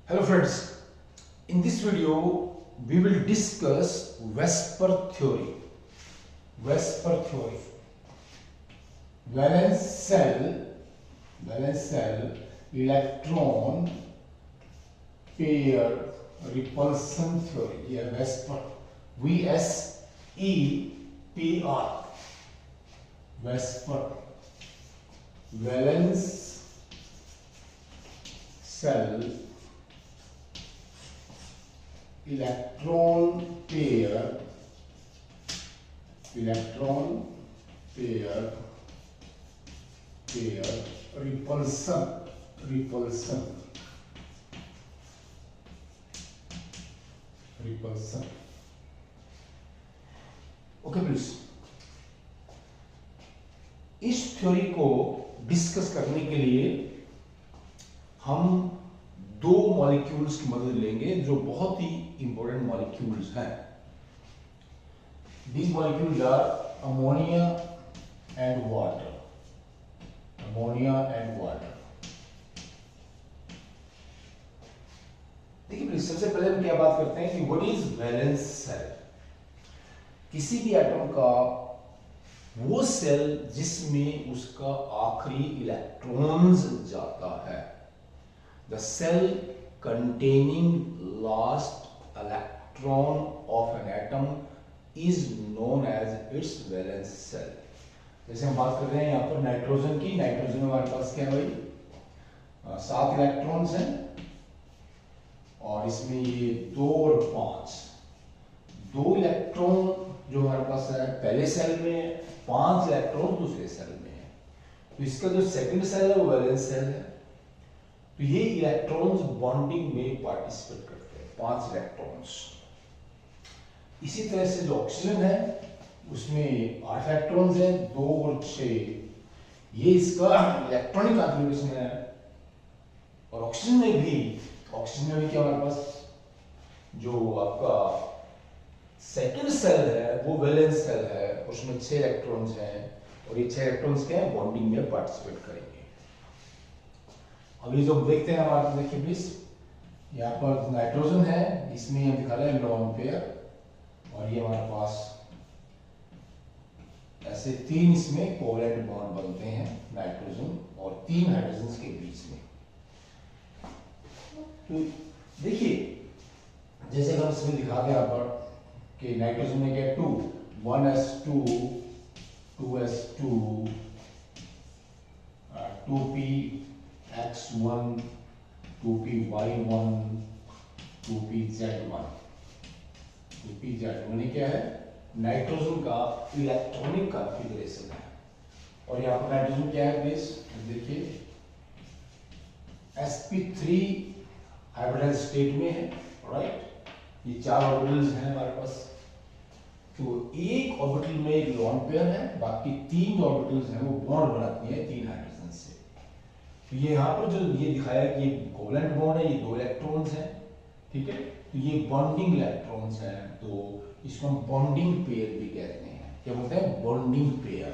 Hello friends, in this video we will discuss VSEPR theory. VSEPR theory. Valence cell electron pair repulsion theory. Yeah, VSEPR. VSEPR. VSEPR. Valence cell electron pair repulsion. Okay please, इस theory को discuss करने के लिए हम दो molecules की मदद लेंगे जो बहुत ही इंपॉर्टेंट मॉलिक्यूल्स हैं. These molecules are ammonia and water. देखिए प्लीज, सबसे पहले हम क्या बात करते हैं कि व्हाट इज वैलेंस सेल. किसी भी एटम का वो सेल जिसमें उसका आखिरी इलेक्ट्रॉन्स जाता है. The cell containing last electron of an atom is known as its valence cell. जैसे हम बात कर रहे हैं यहाँ पर नाइट्रोजन की. नाइट्रोजन में हमारे पास क्या है भाई, 7 इलेक्ट्रॉन्स हैं और इसमें ये 2 और 5, 2 इलेक्ट्रॉन जो हमारे पास है पहले सेल में, 5 इलेक्ट्रॉन दूसरे सेल में है. तो इसका जो सेकंड सेल है वो वैलेंस सेल है. तो ये इलेक्ट्रॉन्स बॉन्डिंग में पार्टिसिपेट करते हैं, 5 इलेक्ट्रॉन्स. इसी तरह से जो ऑक्सीजन है उसमें 8 इलेक्ट्रॉन्स हैं, 2 और 6. ये इसका इलेक्ट्रॉनिक कॉन्फ़िगरेशन है. और ऑक्सीजन में भी क्या हमारे पास जो आपका सेकंड सेल है वो वैलेंस सेल है, उसमें 6 इलेक्ट्रॉन्स हैं और ये 6 इलेक्ट्रॉन्स क्या है, बॉन्डिंग में पार्टिसिपेट करेंगे. अभी जो देखते हैं हमारे, देखिए प्लीज, यहाँ पर नाइट्रोजन है, इसमें हम दिखा रहे हैं लोन पेयर, और ये हमारे पास ऐसे 3 इसमें कोवैलेंट बॉन्ड बनते हैं नाइट्रोजन और 3 हाइड्रोजन के बीच में. तो देखिए जैसे हम इसमें दिखाते हैं यहाँ पर कि नाइट्रोजन में क्या 2 1s2 2s2 2px1 2py1 2pz1. 2pz1 क्या है, नाइट्रोजन का इलेक्ट्रॉनिक कॉन्फ़िगरेशन है. और यहाँ पर नाइट्रोजन क्या है बेस, देखिए sp3 हाइब्रिडाइज्ड स्टेट में है, राइट. ये 4 ऑर्बिटल्स हैं हमारे पास. तो एक ऑर्बिटल में लोन पेयर है, बाकी 3 ऑर्बिटल्स हैं वो बॉन्ड बनाती हैं 3 हाइड्रोजन से. तो ये यहाँ पर जो ये दिखाया कि ये कोवैलेंट बॉन्ड है, ये 2 इलेक्ट्रॉन्स हैं, ठीक है. तो ये बॉन्डिंग इलेक्ट्रॉन्स हैं, तो इसको हम बॉन्डिंग पेयर भी कहते हैं. क्या बोलते हैं, बॉन्डिंग पेयर.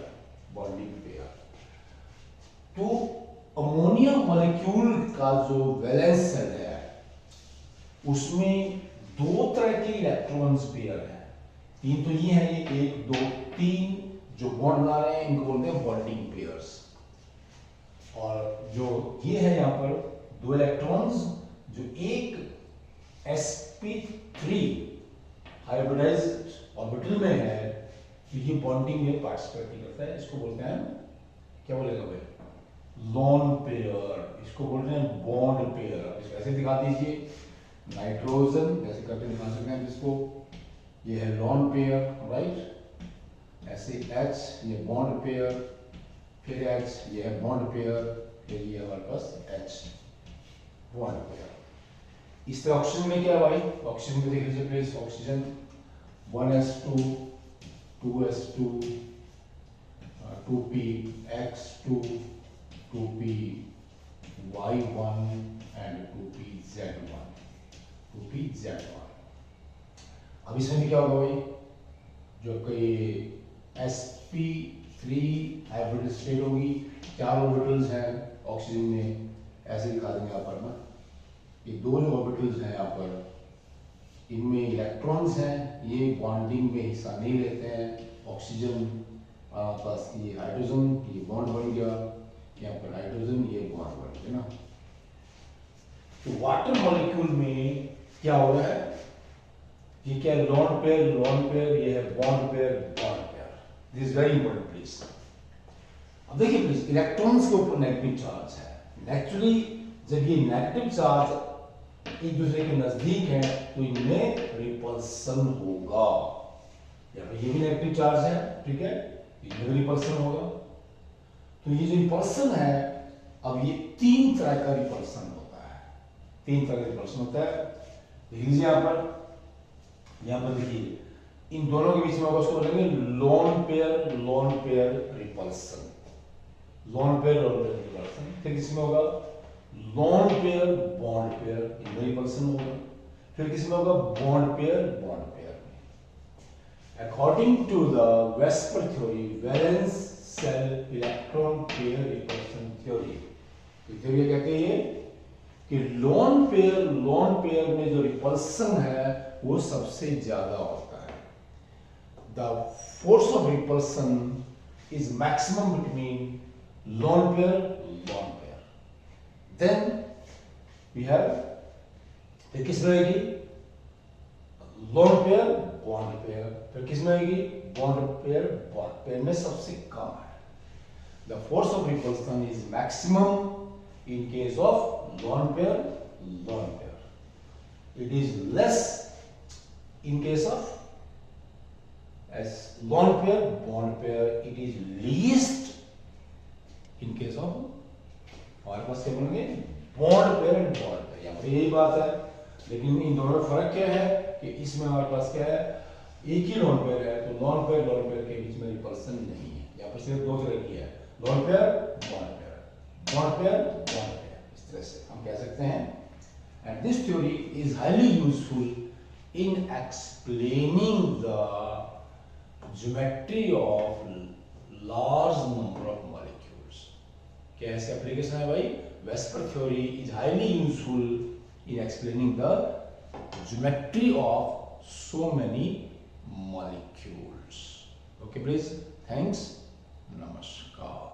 तो अमोनिया मॉलिक्यूल का जो वैलेंस सेल है उसमें 2 तरह के इलेक्ट्रॉन्स पेयर हैं. 3 तो ये है, ये 1 2 3 जो बॉन्ड बना रहे हैं इनको बोलते हैं बॉन्डिंग पेयर्स. और जो ये है यहाँ पर 2 इलेक्ट्रॉन्स जो एक sp3 हाइब्रिडाइज्ड ऑर्बिटल में है, तो ये बॉन्डिंग में पार्टिसिपेट नहीं करता है. इसको बोलते हैं, क्या बोलेगा भाई, लोन पेयर. इसको बोलते हैं बॉन्ड पेयर. इसको ऐसे दिखा दीजिए, नाइट्रोजन जैसे करके दिखा सकते हैं जिसको, ये है लोन पेयर, राइट. ऐसे H ये बॉन्ड पेयर, फिर H ये है बॉन्ड पेयर, फिर ये हमारे पास H बॉन्ड पेयर. इस तरह ऑक्सीजन में क्या है भाई, ऑक्सीजन को देख लीजिए please. Oxygen 1s2 2s2 2px2 2py1 and 2pz1. अब इसमें क्या होगा भाई, जो आपका ये sp3 हाइब्रिड स्टेट होगी, 4 ऑर्बिटल्स हैं ऑक्सीजन में, ऐसे दिखा देंगे यहाँ पर ना. ये 2 जो मॉलिक्यूल्स हैं यहाँ पर, इनमें इलेक्ट्रॉन्स हैं, ये बॉन्डिंग में हिस्सा नहीं लेते हैं। ऑक्सीजन प्लस ये हाइड्रोजन, ये बॉन्ड बन गया, यहाँ पर हाइड्रोजन, ये बॉन्ड बन गया ना। तो वाटर मॉलिक्यूल में क्या हो रहा है, ये क्या है, लोन पेयर, ये है bond pair. This is very important please. अब देखिए प्लीज, इलेक्ट्रॉन्स के ऊपर नेगेटिव चार्ज है। नेचुरली जब ये नेगेटिव चार्ज एक दूसरे के नजदीक है तो इनमें रिपल्सन होगा। या ये भी नेगेटिव चार्ज है, ठीक है, इनमें रिपल्सन होगा। तो ये जो रिपल्सन है, अब ये तीन तरह का रिपल्सन होता है, तीन तरह का रिपल्सन होता है। देख लीजिए यहाँ पर देखिए, इन दोनों के बीच में होगा, उसको बोलेंगे lone pair repulsion. Lone pair repulsion. फिर किसमें होगा लोन पेयर बॉन्ड पेयर, इनमें रिपल्सन होगा। फिर किसमें होगा बॉन्ड पेयर में। According to the VSEPR theory, valence shell electron pair repulsion theory, theory कहते हैं कि लोन पेयर में जो रिपल्सन है वो सबसे ज्यादा होता है। The force of repulsion is maximum between lone pair. Then we have, फिर किस में होगी लोन पेयर बॉन्ड पेयर, फिर किस में होगी बॉन्ड पेयर में सबसे कम है। The force of repulsion is maximum in case of lone pair, it is less in case of as lone pair, bond pair, it is least in case of हमारे पास क्या बनेंगे bond pair and bond pair. यहाँ पर यही बात है, लेकिन इन दोनों में फर्क क्या है कि इसमें हमारे पास क्या है, एक ही लोन पेयर है, तो लोन पेयर के बीच में रिपल्सन नहीं है। यहाँ पर सिर्फ दो तरह की है, लोन पेयर बॉन्ड पेयर, इस तरह से हम कह सकते हैं। And this theory is highly useful in explaining the geometry of large number of molecules. क्या इसका एप्लीकेशन है भाई, VSEPR theory is highly useful in explaining the geometry of so many molecules. Okay please, thanks, नमस्कार।